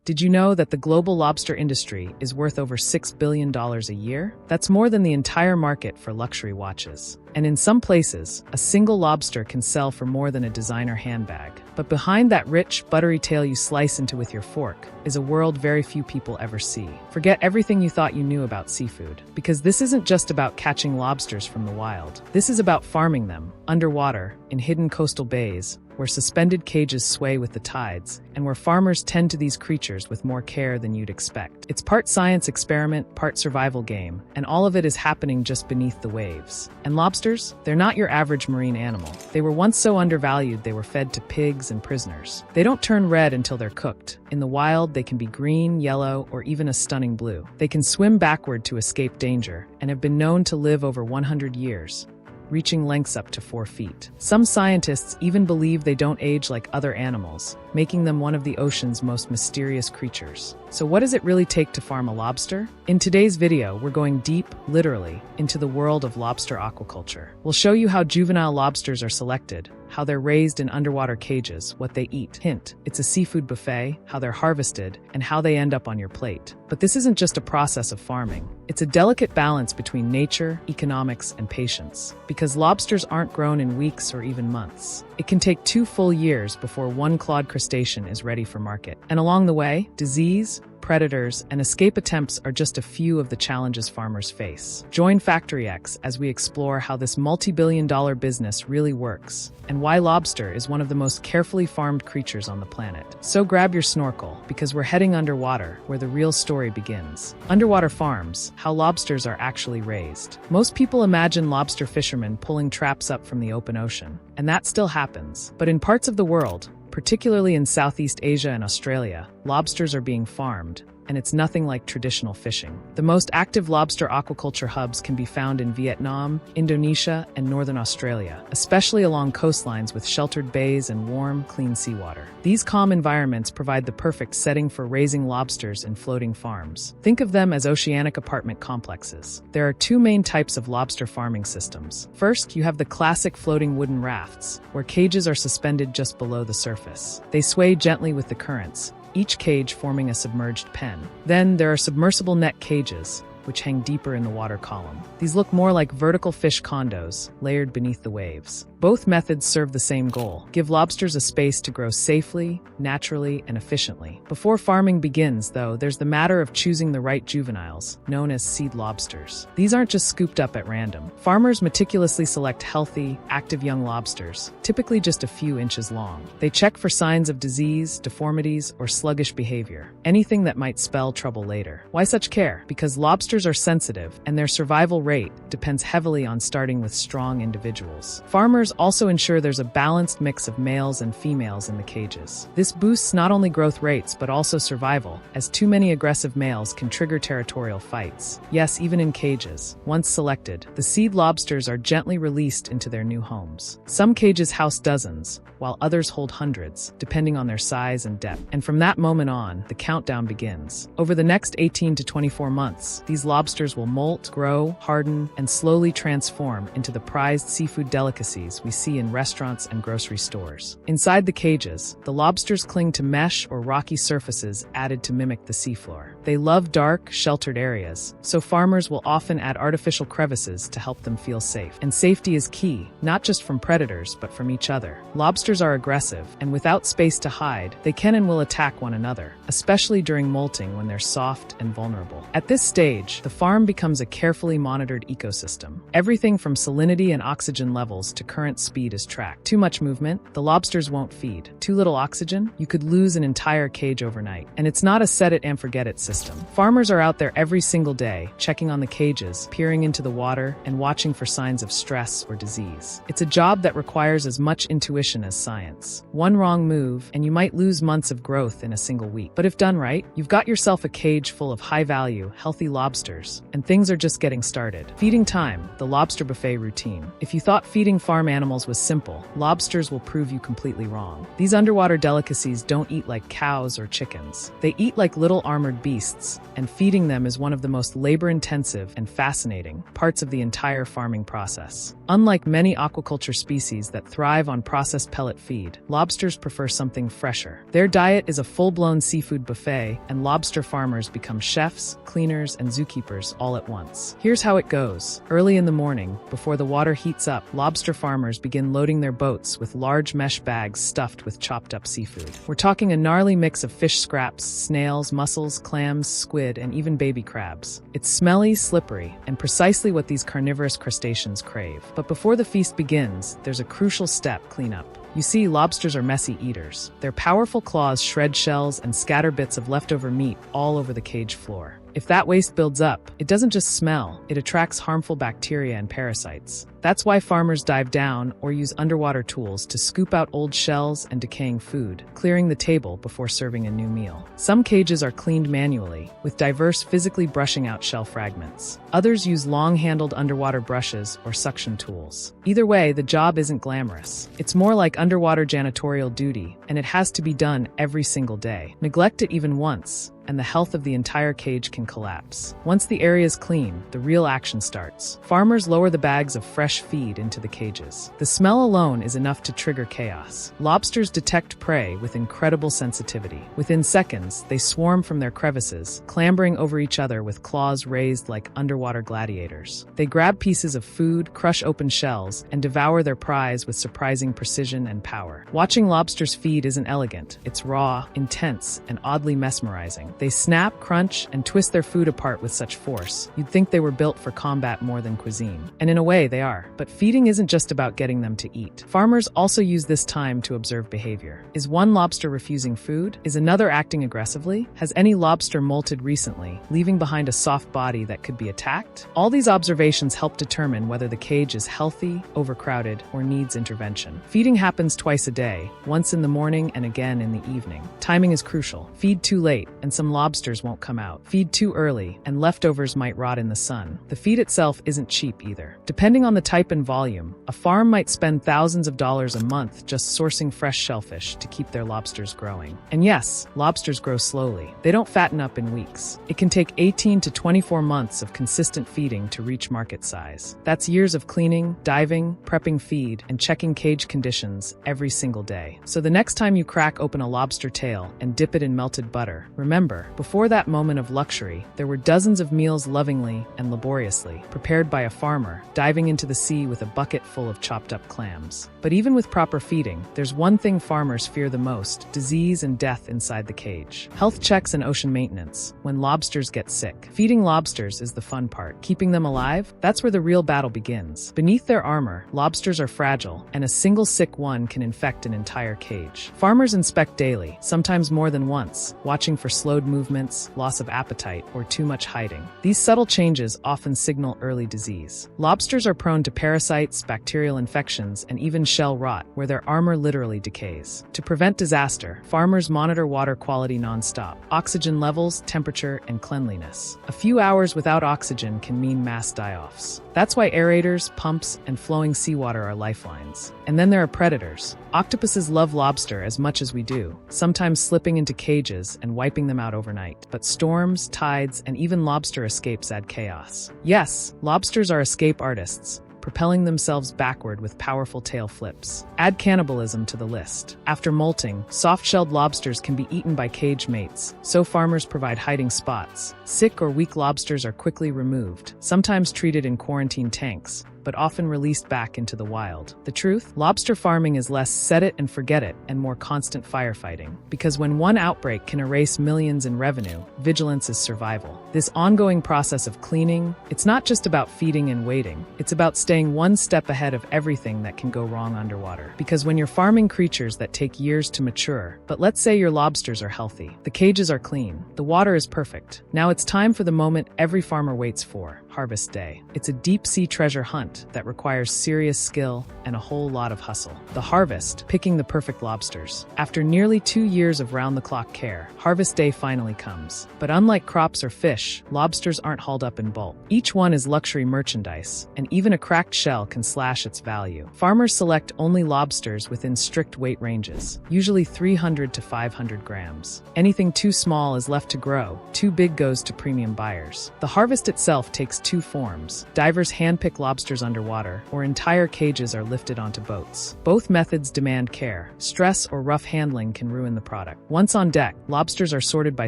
Did you know that the global lobster industry is worth over $6 billion a year? That's more than the entire market for luxury watches. And in some places, a single lobster can sell for more than a designer handbag. But behind that rich, buttery tail you slice into with your fork is a world very few people ever see. Forget everything you thought you knew about seafood, because this isn't just about catching lobsters from the wild. This is about farming them, underwater, in hidden coastal bays, where suspended cages sway with the tides, and where farmers tend to these creatures with more care than you'd expect. It's part science experiment, part survival game, and all of it is happening just beneath the waves. And lobsters? They're not your average marine animal. They were once so undervalued they were fed to pigs and prisoners. They don't turn red until they're cooked. In the wild, they can be green, yellow, or even a stunning blue. They can swim backward to escape danger, and have been known to live over 100 years. Reaching lengths up to 4 feet. Some scientists even believe they don't age like other animals, making them one of the ocean's most mysterious creatures. So what does it really take to farm a lobster? In today's video, we're going deep, literally, into the world of lobster aquaculture. We'll show you how juvenile lobsters are selected, how they're raised in underwater cages, what they eat. Hint, it's a seafood buffet, how they're harvested, and how they end up on your plate. But this isn't just a process of farming. It's a delicate balance between nature, economics, and patience. Because lobsters aren't grown in weeks or even months. It can take 2 full years before one clawed crustacean is ready for market. And along the way, disease, predators, and escape attempts are just a few of the challenges farmers face. Join FactoryX as we explore how this multi-billion-dollar business really works, and why lobster is one of the most carefully farmed creatures on the planet. So grab your snorkel, because we're heading underwater, where the real story begins. Underwater farms, how lobsters are actually raised. Most people imagine lobster fishermen pulling traps up from the open ocean, and that still happens. But in parts of the world, particularly in Southeast Asia and Australia, lobsters are being farmed, and it's nothing like traditional fishing. The most active lobster aquaculture hubs can be found in Vietnam, Indonesia, and northern Australia, especially along coastlines with sheltered bays and warm, clean seawater. These calm environments provide the perfect setting for raising lobsters in floating farms. Think of them as oceanic apartment complexes. There are 2 main types of lobster farming systems. First, you have the classic floating wooden rafts, where cages are suspended just below the surface. They sway gently with the currents, each cage forming a submerged pen. Then there are submersible net cages, which hang deeper in the water column. These look more like vertical fish condos, layered beneath the waves. Both methods serve the same goal: give lobsters a space to grow safely, naturally, and efficiently. Before farming begins, though, there's the matter of choosing the right juveniles, known as seed lobsters. These aren't just scooped up at random. Farmers meticulously select healthy, active young lobsters, typically just a few inches long. They check for signs of disease, deformities, or sluggish behavior, anything that might spell trouble later. Why such care? Because lobsters are sensitive, and their survival rate depends heavily on starting with strong individuals. Farmers also ensure there's a balanced mix of males and females in the cages. This boosts not only growth rates but also survival, as too many aggressive males can trigger territorial fights. Yes, even in cages. Once selected, the seed lobsters are gently released into their new homes. Some cages house dozens, while others hold hundreds, depending on their size and depth. And from that moment on, the countdown begins. Over the next 18 to 24 months, these lobsters will molt, grow, harden, and slowly transform into the prized seafood delicacies we see in restaurants and grocery stores. Inside the cages, the lobsters cling to mesh or rocky surfaces added to mimic the seafloor. They love dark, sheltered areas, so farmers will often add artificial crevices to help them feel safe. And safety is key, not just from predators, but from each other. Lobsters are aggressive, and without space to hide, they can and will attack one another, especially during molting when they're soft and vulnerable. At this stage, the farm becomes a carefully monitored ecosystem. Everything from salinity and oxygen levels to current speed is tracked. Too much movement, the lobsters won't feed. Too little oxygen, you could lose an entire cage overnight. And it's not a set it and forget it system. Farmers are out there every single day, checking on the cages, peering into the water, and watching for signs of stress or disease. It's a job that requires as much intuition as science. One wrong move, and you might lose months of growth in a single week. But if done right, you've got yourself a cage full of high-value, healthy lobsters, and things are just getting started. Feeding time, the lobster buffet routine. If you thought feeding farm animals was simple. Lobsters will prove you completely wrong. These underwater delicacies don't eat like cows or chickens. They eat like little armored beasts, and feeding them is one of the most labor-intensive and fascinating parts of the entire farming process. Unlike many aquaculture species that thrive on processed pellet feed, lobsters prefer something fresher. Their diet is a full-blown seafood buffet, and lobster farmers become chefs, cleaners, and zookeepers all at once. Here's how it goes. Early in the morning, before the water heats up, lobster farmers begin loading their boats with large mesh bags stuffed with chopped up seafood. We're talking a gnarly mix of fish scraps, snails, mussels, clams, squid, and even baby crabs. It's smelly, slippery, and precisely what these carnivorous crustaceans crave. But before the feast begins, there's a crucial step: cleanup. You see, lobsters are messy eaters. Their powerful claws shred shells and scatter bits of leftover meat all over the cage floor. If that waste builds up, it doesn't just smell, it attracts harmful bacteria and parasites. That's why farmers dive down or use underwater tools to scoop out old shells and decaying food, clearing the table before serving a new meal. Some cages are cleaned manually, with divers physically brushing out shell fragments. Others use long-handled underwater brushes or suction tools. Either way, the job isn't glamorous. It's more like underwater janitorial duty, and it has to be done every single day. Neglect it even once, and the health of the entire cage can collapse. Once the area is clean, the real action starts. Farmers lower the bags of fresh feed into the cages. The smell alone is enough to trigger chaos. Lobsters detect prey with incredible sensitivity. Within seconds, they swarm from their crevices, clambering over each other with claws raised like underwater gladiators. They grab pieces of food, crush open shells, and devour their prize with surprising precision and power. Watching lobsters feed isn't elegant. It's raw, intense, and oddly mesmerizing. They snap, crunch, and twist their food apart with such force, you'd think they were built for combat more than cuisine. And in a way, they are. But feeding isn't just about getting them to eat. Farmers also use this time to observe behavior. Is one lobster refusing food? Is another acting aggressively? Has any lobster molted recently, leaving behind a soft body that could be attacked? All these observations help determine whether the cage is healthy, overcrowded, or needs intervention. Feeding happens twice a day, once in the morning and again in the evening. Timing is crucial. Feed too late, and some lobsters won't come out. Feed too early, and leftovers might rot in the sun. The feed itself isn't cheap either. Depending on the type and volume, a farm might spend thousands of dollars a month just sourcing fresh shellfish to keep their lobsters growing. And yes, lobsters grow slowly. They don't fatten up in weeks. It can take 18 to 24 months of consistent feeding to reach market size. That's years of cleaning, diving, prepping feed, and checking cage conditions every single day. So the next time you crack open a lobster tail and dip it in melted butter, remember, before that moment of luxury, there were dozens of meals lovingly and laboriously prepared by a farmer, diving into the sea with a bucket full of chopped up clams. But even with proper feeding, there's one thing farmers fear the most: disease and death inside the cage. Health checks and ocean maintenance. When lobsters get sick. Feeding lobsters is the fun part. Keeping them alive? That's where the real battle begins. Beneath their armor, lobsters are fragile, and a single sick one can infect an entire cage. Farmers inspect daily, sometimes more than once, watching for slowed movements, loss of appetite, or too much hiding. These subtle changes often signal early disease. Lobsters are prone to parasites, bacterial infections, and even shell rot, where their armor literally decays. To prevent disaster, farmers monitor water quality non-stop: oxygen levels, temperature, and cleanliness. A few hours without oxygen can mean mass die-offs. That's why aerators, pumps, and flowing seawater are lifelines. And then there are predators. Octopuses love lobster as much as we do, sometimes slipping into cages and wiping them out overnight. But storms, tides, and even lobster escapes add chaos. Yes, lobsters are escape artists, propelling themselves backward with powerful tail flips. Add cannibalism to the list. After molting, soft-shelled lobsters can be eaten by cage mates, so farmers provide hiding spots. Sick or weak lobsters are quickly removed, sometimes treated in quarantine tanks, but often released back into the wild. The truth? Lobster farming is less set it and forget it and more constant firefighting. Because when one outbreak can erase millions in revenue, vigilance is survival. This ongoing process of cleaning, it's not just about feeding and waiting. It's about staying one step ahead of everything that can go wrong underwater. Because when you're farming creatures that take years to mature, but let's say your lobsters are healthy, the cages are clean, the water is perfect. Now it's time for the moment every farmer waits for: harvest day. It's a deep-sea treasure hunt that requires serious skill and a whole lot of hustle. The harvest, picking the perfect lobsters. After nearly 2 years of round-the-clock care, harvest day finally comes. But unlike crops or fish, lobsters aren't hauled up in bulk. Each one is luxury merchandise, and even a cracked shell can slash its value. Farmers select only lobsters within strict weight ranges, usually 300 to 500 grams. Anything too small is left to grow, too big goes to premium buyers. The harvest itself takes two forms. Divers handpick lobsters underwater, or entire cages are lifted onto boats. Both methods demand care. Stress or rough handling can ruin the product. Once on deck, lobsters are sorted by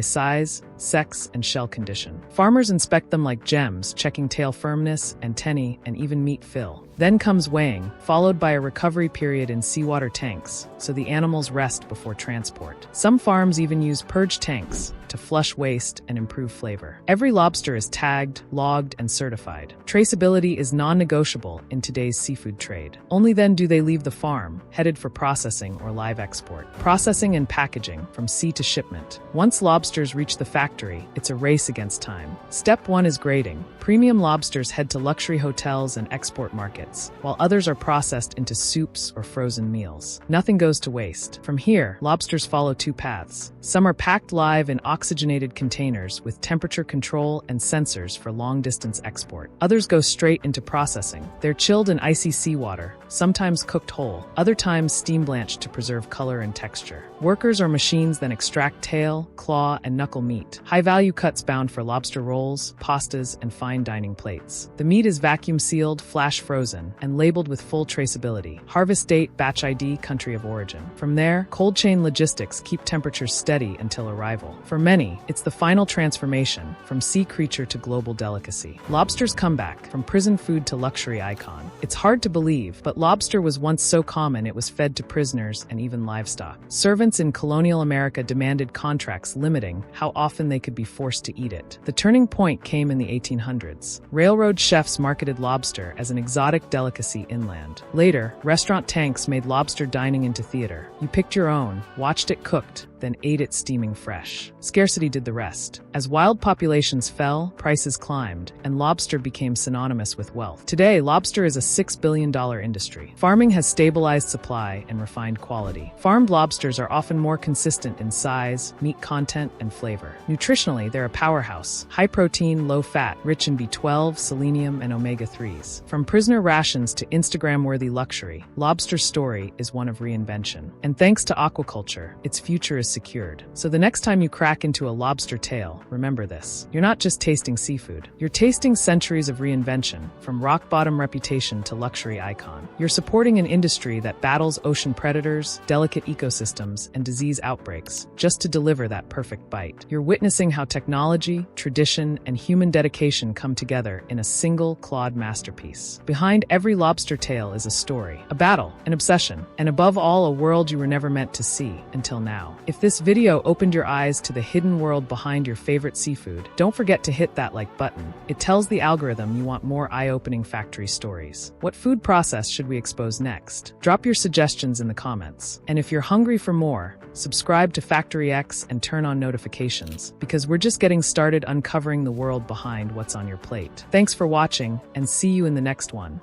size, sex, and shell condition. Farmers inspect them like gems, checking tail firmness, antennae, and even meat fill. Then comes weighing, followed by a recovery period in seawater tanks, so the animals rest before transport. Some farms even use purge tanks to flush waste and improve flavor. Every lobster is tagged, logged, and certified. Traceability is non-negotiable in today's seafood trade. Only then do they leave the farm, headed for processing or live export. Processing and packaging, from sea to shipment. Once lobsters reach the factory, it's a race against time. Step 1 is grading. Premium lobsters head to luxury hotels and export markets, while others are processed into soups or frozen meals. Nothing goes to waste. From here, lobsters follow two paths. Some are packed live in oxygenated containers with temperature control and sensors for long-distance export. Others go straight into processing. They're chilled in icy seawater, sometimes cooked whole, other times steam-blanched to preserve color and texture. Workers or machines then extract tail, claw, and knuckle meat. High-value cuts bound for lobster rolls, pastas, and fine dining plates. The meat is vacuum-sealed, flash-frozen, and labeled with full traceability. Harvest date, batch ID, country of origin. From there, cold chain logistics keep temperatures steady until arrival. For many, it's the final transformation, from sea creature to global delicacy. Lobsters come back, from prison food to luxury icon. It's hard to believe, but lobster was once so common it was fed to prisoners and even livestock. Servants in colonial America demanded contracts limiting how often they could be forced to eat it. The turning point came in the 1800s. Railroad chefs marketed lobster as an exotic delicacy inland. Later, restaurant tanks made lobster dining into theater. You picked your own, watched it cooked, then ate it steaming fresh. Scarcity did the rest. As wild populations fell, prices climbed, and lobster became synonymous with wealth. Today, lobster is a $6 billion industry. Farming has stabilized supply and refined quality. Farmed lobsters are often more consistent in size, meat content, and flavor. Nutritionally, they're a powerhouse. High protein, low fat, rich in B12, selenium, and omega-3s. From prisoner rations to Instagram-worthy luxury, lobster's story is one of reinvention. And thanks to aquaculture, its future is secured. So the next time you crack into a lobster tale, remember this. You're not just tasting seafood. You're tasting centuries of reinvention, from rock-bottom reputation to luxury icon. You're supporting an industry that battles ocean predators, delicate ecosystems, and disease outbreaks, just to deliver that perfect bite. You're witnessing how technology, tradition, and human dedication come together in a single clawed masterpiece. Behind every lobster tale is a story, a battle, an obsession, and above all, a world you were never meant to see until now. If this video opened your eyes to the hidden world behind your favorite seafood, don't forget to hit that like button. It tells the algorithm you want more eye-opening factory stories. What food process should we expose next? Drop your suggestions in the comments. And if you're hungry for more, subscribe to FactoryX and turn on notifications, because we're just getting started uncovering the world behind what's on your plate. Thanks for watching, and see you in the next one.